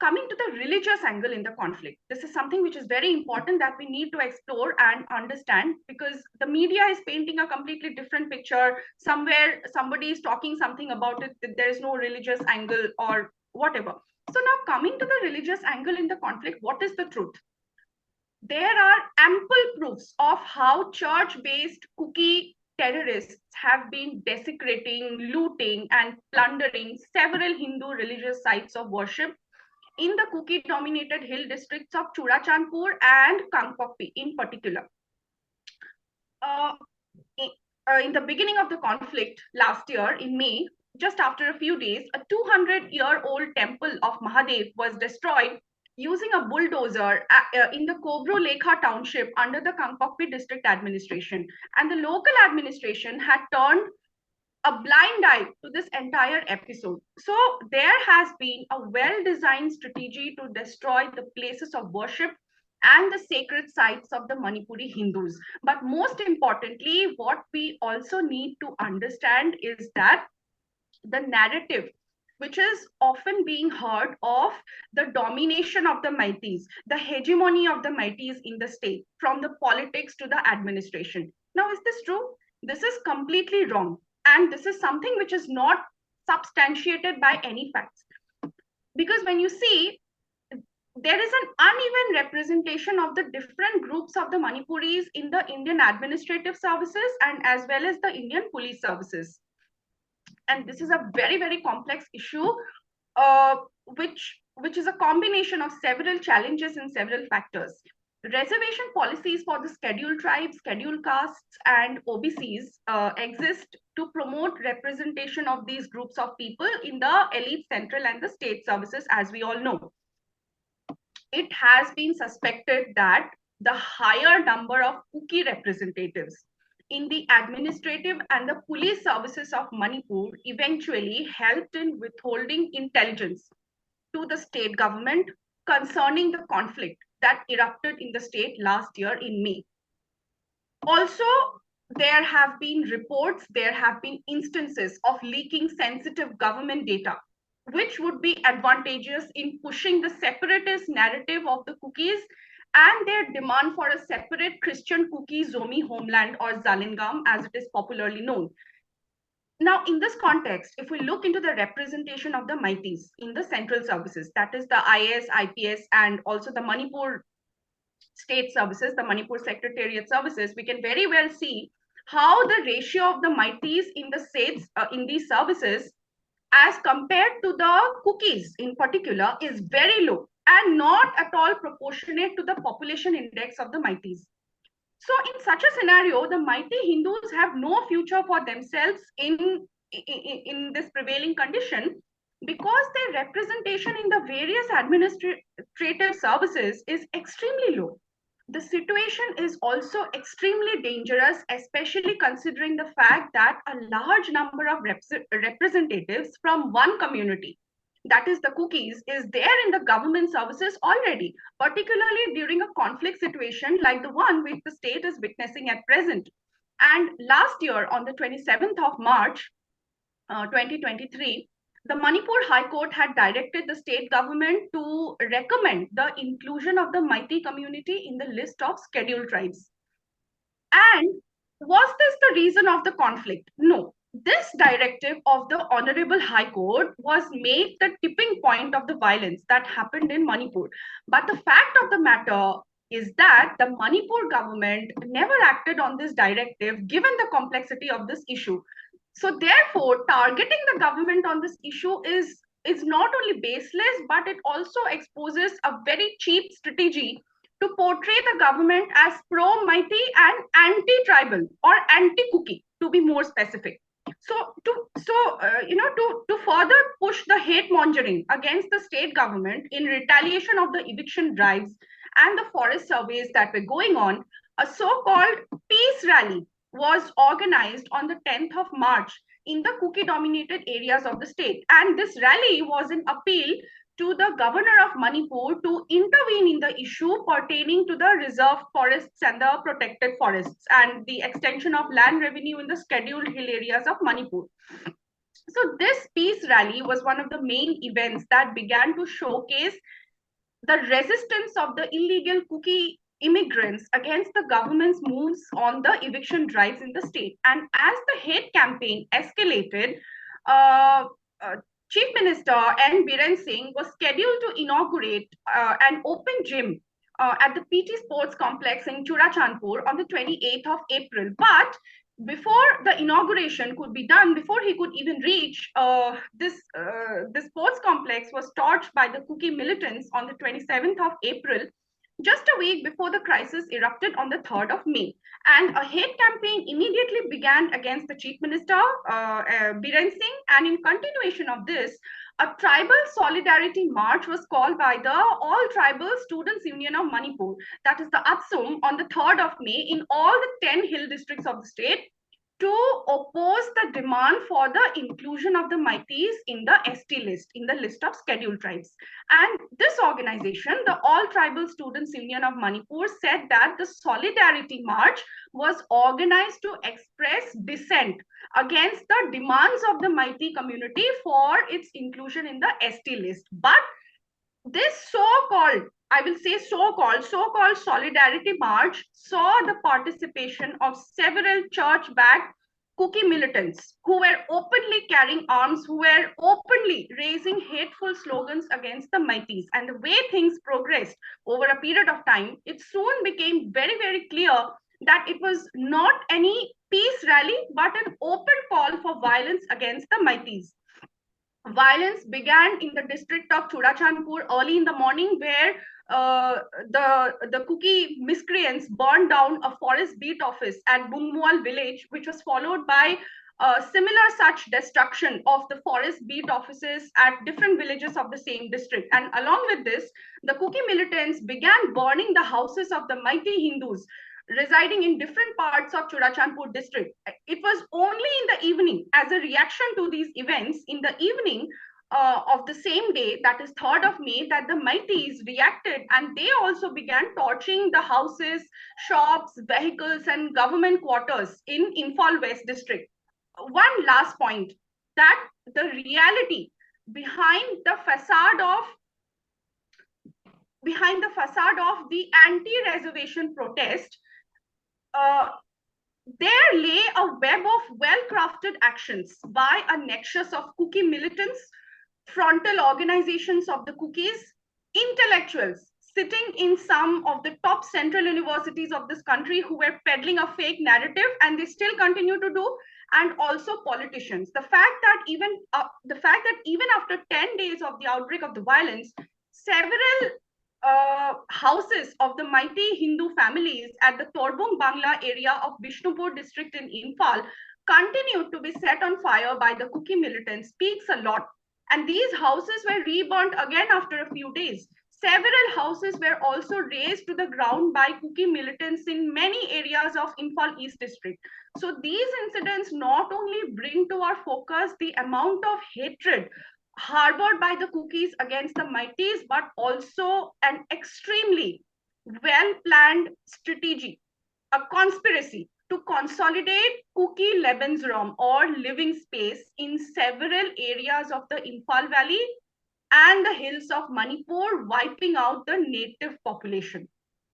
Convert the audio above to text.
coming to the religious angle in the conflict, this is something which is very important that we need to explore and understand, because the media is painting a completely different picture. Somewhere somebody is talking something about it, that there is no religious angle or whatever. So now coming to the religious angle in the conflict, what is the truth? There are ample proofs of how church-based cookie terrorists have been desecrating, looting, and plundering several Hindu religious sites of worship in the cookie-dominated hill districts of Churachandpur and Kangpokpi in particular. Uh, in the beginning of the conflict last year in May, just after a few days, a 200-year-old temple of Mahadev was destroyed using a bulldozer in the Kobro Lekha township under the Kangpokpi district administration. And the local administration had turned a blind eye to this entire episode. So there has been a well-designed strategy to destroy the places of worship and the sacred sites of the Manipuri Hindus. But most importantly, what we also need to understand is that the narrative which is often being heard of the domination of the Meiteis, the hegemony of the Meiteis in the state, from the politics to the administration. Now, is this true? This is completely wrong. And this is something which is not substantiated by any facts. Because when you see, there is an uneven representation of the different groups of the Manipuris in the Indian administrative services and as well as the Indian police services. And this is a very, very complex issue, which is a combination of several challenges and several factors. Reservation policies for the scheduled tribes, scheduled castes, and OBCs exist to promote representation of these groups of people in the elite, central, and the state services, as we all know. It has been suspected that the higher number of Kuki representatives in the administrative and the police services of Manipur eventually helped in withholding intelligence to the state government concerning the conflict that erupted in the state last year in May. Also, there have been reports, there have been instances of leaking sensitive government data, which would be advantageous in pushing the separatist narrative of the Kukis and their demand for a separate Christian Kuki Zomi homeland, or Zalingam as it is popularly known. Now, in this context, if we look into the representation of the Meiteis in the central services, that is the IAS, IPS, and also the Manipur state services, the Manipur Secretariat services, we can very well see how the ratio of the Meiteis in the states, in these services, as compared to the Kukis in particular, is very low and not at all proportionate to the population index of the Meiteis. So in such a scenario, the Meitei Hindus have no future for themselves in this prevailing condition, because their representation in the various administrative services is extremely low. The situation is also extremely dangerous, especially considering the fact that a large number of representatives from one community, that is the Kukis, is there in the government services already, particularly during a conflict situation like the one which the state is witnessing at present. And last year, on the 27th of March, 2023, the Manipur High Court had directed the state government to recommend the inclusion of the Meitei community in the list of scheduled tribes. And was this the reason of the conflict? No. This directive of the Honorable High Court was made the tipping point of the violence that happened in Manipur. But the fact of the matter is that the Manipur government never acted on this directive given the complexity of this issue. So therefore, targeting the government on this issue is not only baseless, but it also exposes a very cheap strategy to portray the government as pro-Meitei and anti-tribal or anti-Kuki, to be more specific. So to further push the hate mongering against the state government in retaliation of the eviction drives and the forest surveys that were going on, a so-called peace rally was organized on the 10th of March in the Kuki-dominated areas of the state. And this rally was an appeal to the governor of Manipur to intervene in the issue pertaining to the reserved forests and the protected forests and the extension of land revenue in the scheduled hill areas of Manipur. So this peace rally was one of the main events that began to showcase the resistance of the illegal Kuki immigrants against the government's moves on the eviction drives in the state. And as the hate campaign escalated, uh, uh, Chief Minister N. Biren Singh was scheduled to inaugurate an open gym at the PT Sports Complex in Churachandpur on the 28th of April. But before the inauguration could be done, before he could even reach this sports complex was torched by the Kuki militants on the 27th of April, just a week before the crisis erupted on the 3rd of May. And a hate campaign immediately began against the Chief Minister, Biren Singh. And in continuation of this, a tribal solidarity march was called by the All Tribal Students Union of Manipur, that is the Unsung, on the 3rd of May in all the 10 hill districts of the state to oppose the demand for the inclusion of the Meiteis in the ST list, in the list of scheduled tribes. And this organization, the All Tribal Students Union of Manipur, said that the Solidarity March was organized to express dissent against the demands of the Meitei community for its inclusion in the ST list. But this so-called, I will say so-called Solidarity March saw the participation of several church-backed Kuki militants who were openly carrying arms, who were openly raising hateful slogans against the Meiteis. And the way things progressed over a period of time, it soon became very, very clear that it was not any peace rally, but an open call for violence against the Meiteis. Violence began in the district of Churachandpur early in the morning, where the Kuki miscreants burned down a forest beat office at Bungmual village, which was followed by similar such destruction of the forest beat offices at different villages of the same district. And along with this, the Kuki militants began burning the houses of the Meitei Hindus residing in different parts of Churachandpur district. It was only in the evening, as a reaction to these events, in the evening of the same day, that is 3rd of May, that the Meiteis reacted, and they also began torching the houses, shops, vehicles, and government quarters in Imphal West district. One last point, that the reality behind the facade of the anti-reservation protest, there lay a web of well-crafted actions by a nexus of Kuki militants, frontal organizations of the Kukis, intellectuals sitting in some of the top central universities of this country who were peddling a fake narrative, and they still continue to do, and also politicians. The fact that even after 10 days of the outbreak of the violence, several houses of the Meitei Hindu families at the Torbung Bangla area of Bishnupur district in Imphal continued to be set on fire by the Kuki militants speaks a lot. And these houses were reburnt again after a few days. Several houses were also razed to the ground by Kuki militants in many areas of Imphal East district. So these incidents not only bring to our focus the amount of hatred harbored by the Kukis against the Meiteis, but also an extremely well-planned strategy, a conspiracy to consolidate Kuki Lebensraum or living space in several areas of the Imphal Valley and the hills of Manipur, wiping out the native population.